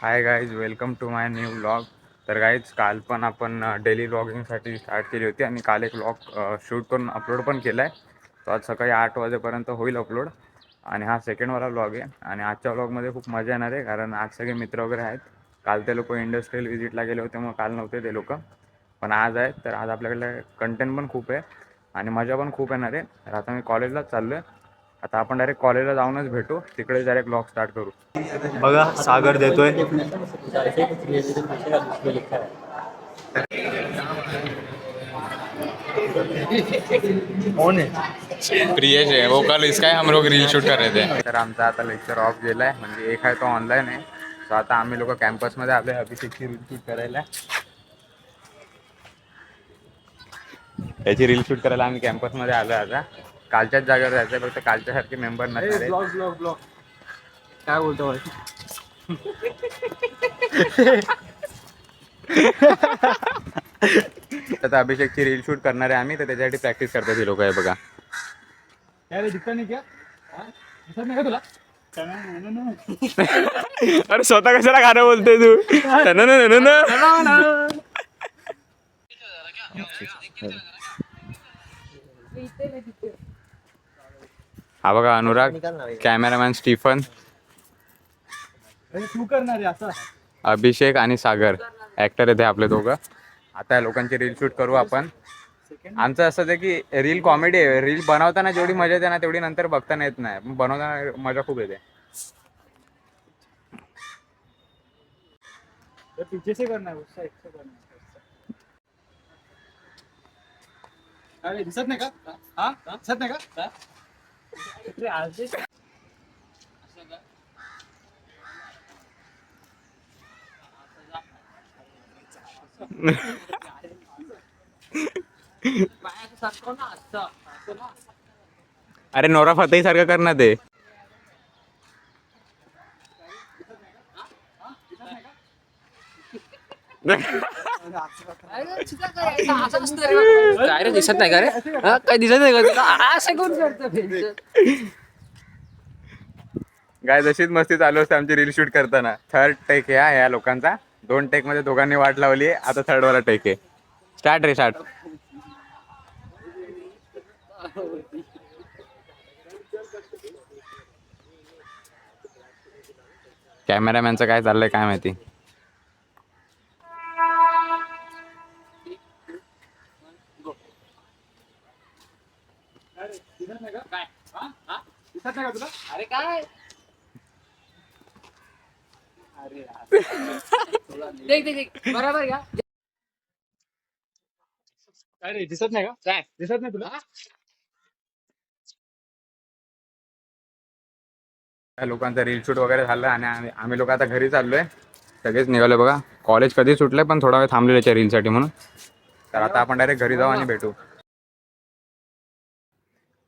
High guys, welcome to my new vlog. तर guys, काल पण आपण डेली व्लॉगिंगसाठी स्टार्ट केली होती आणि काल एक व्लॉग शूट करून अपलोड पण केला आहे. तो आज सकाळी 8 वाजेपर्यंत होईल अपलोड. आणि हा सेकंडवाला व्लॉग आहे. आणि आजच्या व्लॉगमध्ये खूप मजा येणार आहे, कारण आज सगळे मित्र वगैरे आहेत. काल ते लोक इंडस्ट्रियल व्हिजिटला गेले होते, मग काल नव्हते ते लोक, पण आज आहेत. तर आज आपल्याकडे कंटेंट पण खूप आहे आणि मजा पण खूप येणार आहे. तर आता मी कॉलेजलाच चाललो आहे. आता आपण डायरेक्ट कॉलेजला जाऊनच भेटू, तिकडे डायरेक्ट व्लॉग स्टार्ट करू. बघा सागर देतोय. प्रियेश है वो, कल इसका ही हम लोग रील शूट कर रहे थे. तर आमचा आता लेक्चर ऑफ गेला आहे, म्हणजे एक आहे तो ऑनलाईन आहे. तर आता आम्ही लोक कॅम्पसमध्ये आलो आहे अभिषेकची रील शूट करायला. याची रील शूट करायला आम्ही कॅम्पसमध्ये आलो आहे. आता कालच्याच जागेवर जायचं आहे, फक्त कालच्यासारखे मेंबर नसणार. ब्लॉग काय बोलतो भाई? आता अभिषेकची रील शूट करणार आहे आम्ही, तर त्याच्यासाठी प्रॅक्टिस करतात ही लोक आहे बघा. तुला अरे स्वतः कशाला गाणं बोलतोय तू? हा बघा अनुराग, कॅमेरामॅन स्टीफन, तू करणार आहे असं. अभिषेक आणि सागर ऍक्टर येते आपले दोघं. आता या लोकांची रील शूट करू आपण. आमचं असं आहे की रील कॉमेडी आहे. रील बनवताना जेवढी मजा येते ना, तेवढी नंतर बघताना येत नाही. बनवताना मजा खूप येते. पीछे से करना है, उस साइड से करना है. अरे दिसत नाही का? हा दिसत नाही का? अरे आज अरे नोरा फतेही सारखं कर ना ते. काय रे दिसत नाही का रे? काय दिसत नाही का तुला? असं कोण करतं? गाय जशीच मस्ती चालू असते आमची रील शूट करताना. थर्ड टेक आहे या लोकांचा. 2 टेक मध्ये दोघांनी वाट लावली आहे. आता थर्ड वाला टेक आहे. स्टार्ट रे, स्टार्ट. कॅमेरामॅनचं काय चाललंय काय माहिती. दिसत नाही का? काय? हा दिसत नाही का तुला? अरे काय? अरे देख देख देख बरोबर का? काय रे दिसत नाही का? काय दिसत नाही तुला? त्या लोकांचा रील शूट वगैरे झालं आणि आम्ही लोक आता घरी चाललोय. सगळेच निघाले बघा. कॉलेज कधी सुटलंय, पण थोडा वेळ थांबलेलं त्याच्या रीलसाठी म्हणून. तर आता आपण डायरेक्ट घरी जाऊ आणि भेटू.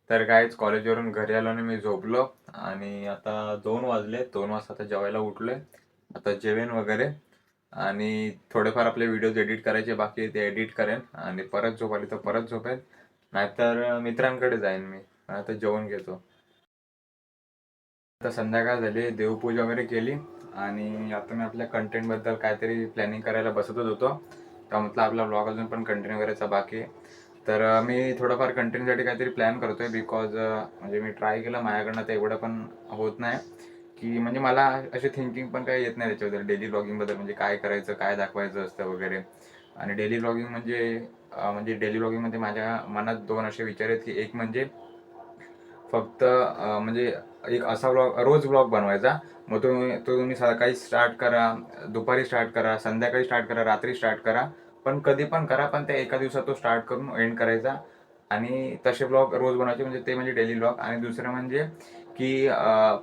तर काहीच कॉलेजवरून घरी आलो आणि मी झोपलो. आणि आता 2 वाजले. 2 वाजता आता जेवायला उठलोय. आता जेवेन वगैरे आणि थोडेफार आपले व्हिडिओज एडिट करायचे बाकी, ते एडिट करेन आणि परत झोप आली तर परत झोपेन, नाहीतर मित्रांकडे जाईन मी. आता जेवण घेतो. आता संध्याकाळ झाली, देवपूजा वगैरे केली आणि आता मी आपल्या कंटेंटबद्दल काहीतरी प्लॅनिंग करायला बसतच होतो. तर म्हटलं आपला व्लॉग अजून पण कंटिन्यू करायचा बाकी आहे. तर मी थोडंफार कंटेंटसाठी काहीतरी प्लॅन करतोय. बिकॉज म्हणजे मी ट्राय केलं, माझ्याकडनं ते एवढं पण होत नाही की, म्हणजे मला अशी थिंकिंग पण काही येत नाही त्याच्याबद्दल, डेली व्लॉगिंगबद्दल. म्हणजे काय करायचं, काय दाखवायचं असतं वगैरे. आणि डेली व्लॉगिंग म्हणजे डेली व्लॉगिंगमध्ये माझ्या मनात 2 असे विचार आहेत की, एक म्हणजे फक्त म्हणजे एक असा व्लॉग, रोज व्लॉग बनवायचा. मग तुम्ही सकाळी स्टार्ट करा, दुपारी स्टार्ट करा, संध्याकाळी स्टार्ट करा, रात्री स्टार्ट करा, पण कधी पण करा, पण त्या एका दिवसात तो स्टार्ट करून एंड करायचा. आणि तसे व्लॉग रोज बनवायचे, म्हणजे ते म्हणजे डेली व्लॉग. आणि दुसरं म्हणजे की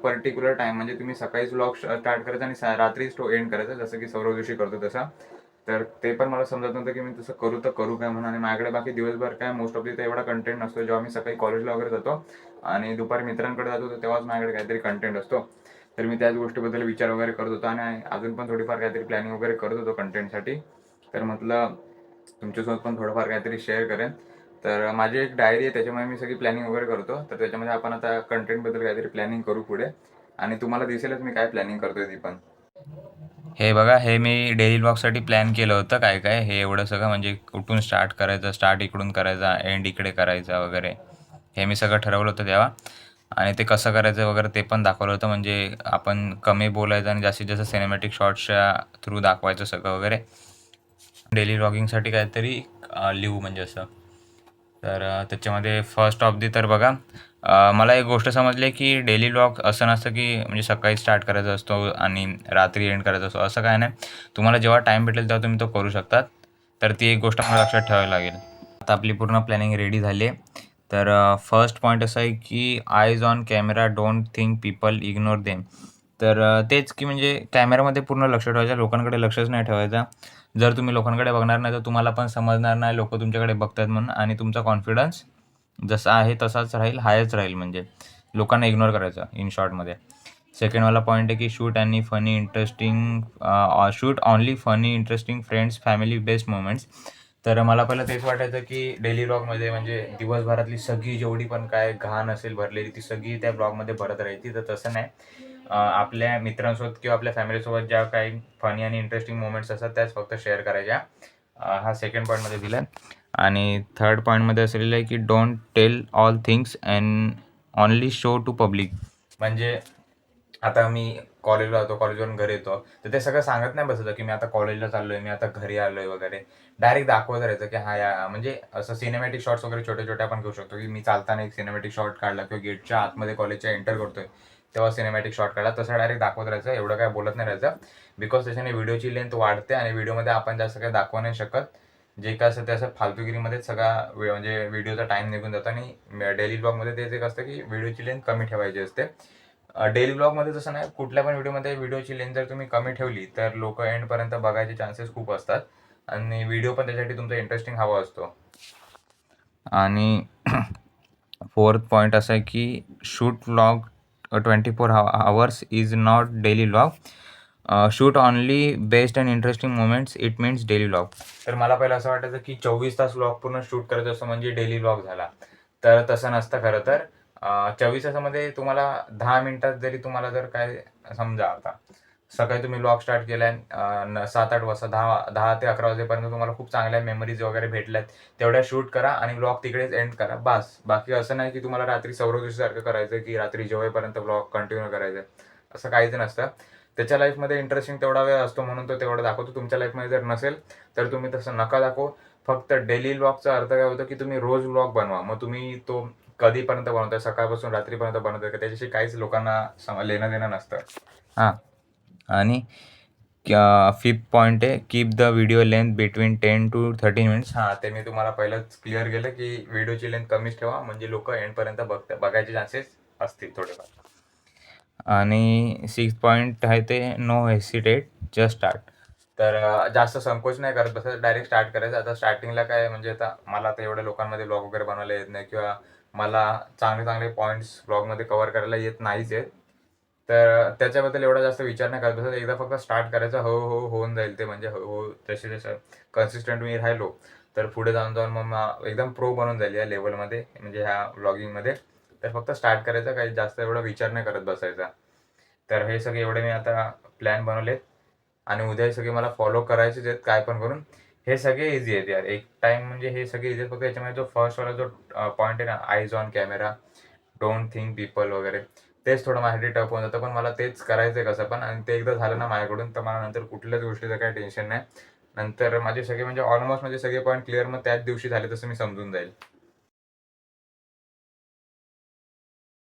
पर्टिक्युलर टाईम, म्हणजे तुम्ही सकाळीच व्लॉग स्टार्ट करायचा आणि रात्रीच तो एंड करायचा, जसं की सौरव जोशी करतो तसा. तर ते पण मला समजत नव्हतं की मी तसं करू तर करू काय म्हणून. आणि माझ्याकडे बाकी दिवसभर काय मोस्ट ऑफ तर एवढा कंटेंट नसतो. जेव्हा मी सकाळी कॉलेजला वगैरे जातो आणि दुपारी मित्रांकडे जातो, तर तेव्हाच माझ्याकडे काहीतरी कंटेंट असतो. तर मी त्याच गोष्टीबद्दल विचार वगैरे करत होतो आणि अजून पण थोडीफार काहीतरी प्लॅनिंग वगैरे करत होतो कंटेंटसाठी. तर म्हटलं तुमच्यासोबत पण थोडंफार काहीतरी शेअर करेन. तर माझी एक डायरी आहे, त्याच्यामुळे मी सगळी प्लॅनिंग वगैरे करतो. तर त्याच्यामध्ये आपण आता कंटेंटबद्दल काहीतरी प्लॅनिंग करू पुढे, आणि तुम्हाला दिसेलच मी काय प्लॅनिंग करतोय ती पण. हे बघा, हे मी डेली ब्लॉगसाठी प्लॅन केलं होतं काय काय, हे एवढं सगळं म्हणजे कुठून स्टार्ट करायचं, स्टार्ट इकडून करायचा, एंड इकडे करायचा वगैरे, हे मी सगळं ठरवलं होतं तेव्हा. आणि ते कसं करायचं वगैरे ते पण दाखवलं होतं, म्हणजे आपण कमी बोलायचं आणि जास्तीत जास्त सिनेमॅटिक शॉट्सच्या थ्रू दाखवायचं सगळं वगैरे. डेली ब्लॉगिंगसाठी काहीतरी लिहू म्हणजे असं. तर त्याच्यामध्ये फर्स्ट ऑफ दी तर बघा, मला एक गोष्ट समजली की डेली व्लॉग असं नसतं की म्हणजे सकाळी स्टार्ट करायचा असतो आणि रात्री एंड करायचा असतो, असं काय नाही. तुम्हाला जेव्हा टाईम भेटेल तेव्हा तुम्ही तो करू शकतात. तर ती एक गोष्ट मला लक्षात ठेवावी लागेल. आता आपली पूर्ण प्लॅनिंग रेडी झाली आहे. तर फर्स्ट पॉईंट असा आहे की आयज on camera, don't think people, ignore them. तर तेच की म्हणजे कॅमेऱ्यामध्ये पूर्ण लक्ष ठेवायचं, लोकांकडे लक्षच नाही ठेवायचं. जर तुम्ही लोकांकडे बघणार नाही तर तुम्हाला पण समजणार नाही लोक तुमच्याकडे बघतात म्हणून, आणि तुमचा कॉन्फिडन्स जसा आहे तसाच राहील, हायच राहील. म्हणजे लोकांना इग्नोर करायचं इन शॉर्टमध्ये. सेकंडवाला पॉईंट आहे की shoot only funny interesting friends, family best moments. तर मला पहिलं तेच वाटायचं की डेली ब्लॉगमध्ये म्हणजे दिवसभरातली सगळी जेवढी पण काय घाण असेल भरलेली ती सगळी त्या ब्लॉगमध्ये भरत राहायची. तर तसं नाही, आपल्या मित्रांसोबत किंवा आपल्या फॅमिलीसोबत ज्या काही फनी आणि इंटरेस्टिंग मोमेंट्स असतात त्याच फक्त शेअर करायच्या. हा सेकंड पॉईंटमध्ये दिला आहे. आणि थर्ड पॉईंटमध्ये असलेलं आहे की don't tell all things and only show to public. म्हणजे आता मी कॉलेजला जातो, कॉलेजवरून घरी येतो, तर ते सगळं सांगत नाही बसायचं की मी आता कॉलेजला चाललोय, मी आता घरी आलोय वगैरे. डायरेक्ट दाखवत राहायचं की हा या म्हणजे असं सिनेमॅटिक शॉट्स वगैरे छोटे छोटे आपण घेऊ शकतो की मी चालताना एक सिनेमॅटिक शॉट काढला किंवा गेटच्या आतमध्ये कॉलेजच्या एंटर करतोय तेव्हा सिनेमॅटिक शॉट काढला, तसं डायरेक्ट दाखवत राहायचं. एवढं काय बोलत नाही राहायचं, बिकॉज त्याच्याने व्हिडिओची लेंथ वाढते आणि व्हिडिओमध्ये आपण जास्त काही दाखवू नाही शकत. जे काय असं ते असं फालतूगिरीमध्ये सगळा म्हणजे व्हिडिओचा टाइम निघून जातो. आणि डेली ब्लॉगमध्ये तेच एक असतं की व्हिडिओची लेंथ कमी ठेवायची असते. डेली ब्लॉगमध्ये तसं नाही, कुठल्या पण व्हिडिओमध्ये व्हिडिओची लेंथ जर तुम्ही कमी ठेवली तर लोक एंडपर्यंत बघायचे चान्सेस खूप असतात आणि व्हिडिओ पण त्यासाठी तुमचा इंटरेस्टिंग हवा असतो. आणि फोर्थ पॉईंट असा आहे की shoot vlog 24 hours is not daily vlog. Shoot only best and interesting moments, it means daily vlog. तर मला पहिलं असं वाटायचं की 24 तास व्लॉग पूर्ण शूट करायचं असं म्हणजे डेली व्लॉग झाला. तर तसं नसतं खरं तर. 24 तासामध्ये तुम्हाला 10 मिनिटात जरी तुम्हाला जर काय समजा आता सकाळी तुम्ही व्लॉग स्टार्ट केलाय 7-8 वाजता, 10 ते 11 वाजेपर्यंत तुम्हाला खूप चांगल्या मेमरीज वगैरे भेटल्यात, तेवढ्या शूट करा आणि व्लॉग तिकडेच एंड करा बास. बाकी असं नाही की तुम्हाला रात्री सौरव सारखं करायचं की रात्री जेवायपर्यंत व्लॉग कंटिन्यू करायचं, असं काहीच नसतं. त्याच्या लाईफमध्ये इंटरेस्टिंग तेवढा वेळ असतो म्हणून तो तेवढा दाखवतो. तुमच्या लाईफमध्ये जर नसेल तर तुम्ही तसं नका दाखवू. फक्त डेली व्लॉगचा अर्थ काय होतो की तुम्ही रोज व्लॉग बनवा. मग तुम्ही तो कधीपर्यंत बनवताय, सकाळपासून रात्रीपर्यंत बनवताय का, त्याच्याशी काहीच लोकांना लेणं देणं नसतं. हां. आणि फिफ्थ पॉईंट आहे keep the video length between 10 to 13 minutes. हां, ते मी तुम्हाला पहिलंच क्लिअर केलं की व्हिडिओची लेंथ कमीच ठेवा, म्हणजे लोक एंडपर्यंत बघायचे चान्सेस असतील थोडेफार. आणि सिक्स्थ पॉईंट आहे ते नो हेसिटेट, जस्ट स्टार्ट. तर जास्त संकोच नाही करत बसत, डायरेक्ट स्टार्ट करायचं. आता स्टार्टिंगला काय म्हणजे आता मला आता एवढ्या लोकांमध्ये ब्लॉग वगैरे बनवायला येत नाही किंवा मला चांगले चांगले पॉईंट्स ब्लॉगमध्ये कव्हर करायला येत नाहीच आहेत. तर त्याच्याबद्दल एवढा जास्त विचार नाही करत बसत. एकदा फक्त स्टार्ट करायचं, होऊन जाईल ते. म्हणजे हो जसे जसं कन्सिस्टंट मी राहिलो तर पुढे जाऊन जाऊन मग एकदम प्रो बनून जाईल या लेवलमध्ये, म्हणजे ह्या ब्लॉगिंगमध्ये. तर फक्त स्टार्ट करायचं, काही जास्त एवढा विचार नाही करत बसायचा. तर हे सगळे एवढे मी आता प्लॅन बनवलेत आणि उद्या हे सगळे मला फॉलो करायचेच आहेत काय पण करून. हे सगळे इझी आहेत यार, एक टाइम म्हणजे हे सगळे इझी आहेत. फक्त याच्यामध्ये जो फर्स्टवाला जो पॉईंट आहे ना, आयज on camera, don't think people वगैरे, तेच थोडं माझ्यासाठी टफ होऊन जातं. पण मला तेच करायचं आहे कसं पण, आणि ते एकदा झालं ना माझ्याकडून तर मला नंतर कुठल्याच गोष्टीचं काही टेन्शन नाही. नंतर माझे सगळे म्हणजे ऑलमोस्ट म्हणजे सगळे पॉईंट क्लिअर मग त्याच दिवशी झाले तसं मी समजून जाईल.